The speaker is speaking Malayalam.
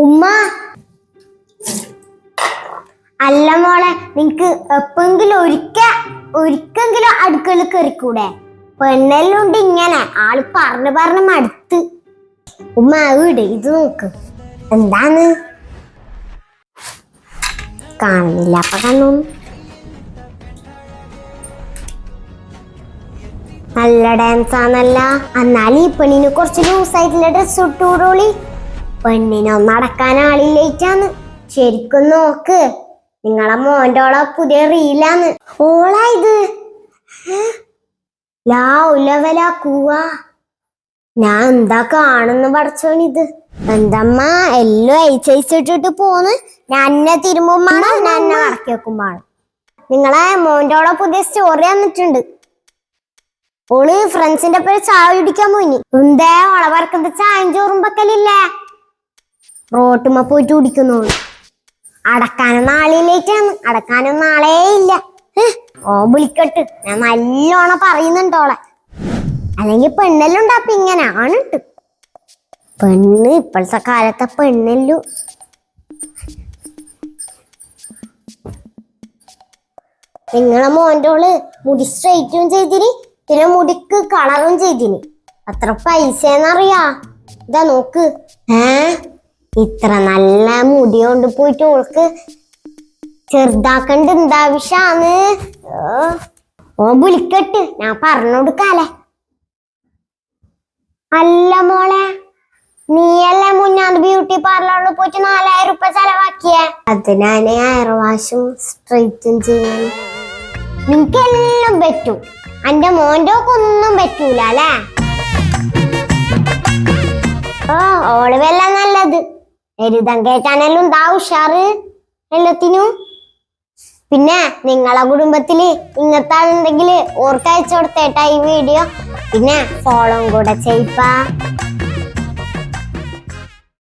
ഉമ്മ അല്ല മോളെ, നിനക്ക് എപ്പെങ്കിലും ഒരിക്കെങ്കിലും അടുക്കള കയറിക്കൂടെ? പെണ്ണെല്ലാം ഉണ്ട് ഇങ്ങനെ, ആള് പറഞ്ഞ് മടുത്ത്. ഉമ്മ വീട് ഇത് നോക്ക്. എന്താണ് കാണുന്നില്ല? അപ്പൊ കണ്ണു നല്ല ഡാൻസ് ആണല്ല. എന്നാൽ ഈ പെണ്ണിന് കുറച്ച് ലൂസായിട്ടുള്ള ഡ്രസ് ഇട്ടുകൂടോളി. പെണ്ണിനൊന്നും അടക്കാൻ ആളില്ലേറ്റാന്ന്. ശരിക്കും നോക്ക്, നിങ്ങളെ മോൻ്റോളെ പുതിയ റീലാന്ന്. ഓളാ ഇത് ഞാൻ എന്താ കാണുന്നു പഠിച്ചോനിത്? എന്തമ്മ എല്ലാം അയച്ചിട്ടിട്ട് പോന്ന്. ഞാൻ എന്നെ തിരുമ്പുമ്പാണ്, ഞാൻ എന്നെ ഇറക്കി വെക്കുമ്പാണ്. നിങ്ങളെ മോൻ്റോളെ പുതിയ സ്റ്റോറി വന്നിട്ടുണ്ട്. ഓള് ഫ്രണ്ട്സിന്റെ പേര് ചായ കുടിക്കാൻ പോയിനി. എന്തേ ഓളെ പറക്കുന്ന ചായം ചോറും വെക്കലില്ലേ? റോട്ടുമ്മ പോയിട്ട് കുടിക്കുന്നോളൂ. അടക്കാനൊന്നും ആളില്ലേറ്റാണ്. അടക്കാനൊന്നും ആളേ ഇല്ല. ഓ വിളിക്കട്ട്, ഞാൻ നല്ലോണം പറയുന്നുണ്ടോളെ. അല്ലെങ്കിൽ പെണ്ണെല്ലാം ഉണ്ടാപ്പ ഇങ്ങനെ ആണിട്ട്. പെണ്ണ് ഇപ്പോഴത്തെ കാലത്തെ പെണ്ണെല്ലു. നിങ്ങളെ മോൻ്റോള് മുടി സ്ട്രെയിറ്റും ചെയ്തിന്, പിന്നെ മുടിക്ക് കളറും ചെയ്തിന്. അത്ര പൈസന്നറിയാ? ഇതാ നോക്ക്. ഇത്ര നല്ല മുടി കൊണ്ട് പോയിട്ട് ഓൾക്ക് ചെറുതാക്കണ്ട എന്താവശ്യാന്ന്? ഓ വിളിക്കട്ട്, ഞാൻ പറഞ്ഞു കൊടുക്കാലേ. അല്ല മോളെ, നീയല്ലേ മുന്നാത് ബ്യൂട്ടി പാർലറിൽ പോയിട്ട് 4000 രൂപ ചെലവാക്കിയേ? അതിനാണ് ഹെയർ വാഷും സ്ട്രെയിറ്റും ചെയ്യാൻ. നിനക്കെല്ലാം പറ്റും, എന്റെ മോൻ്റെക്കൊന്നും പറ്റൂല അല്ലേ? ഓ ഓള് വല്ല നല്ലത്. എരുതം കേട്ടാനെല്ലാം എന്താ ഉഷാറ് എല്ലാത്തിനും. പിന്നെ നിങ്ങളെ കുടുംബത്തില് ഇങ്ങനത്തെ ആളുണ്ടെങ്കില് ഓർക്ക് അയച്ചു കൊടുത്തേട്ടാ ഈ വീഡിയോ. പിന്നെ ഫോളോയും കൂടെ ചെയ്പ്പാ.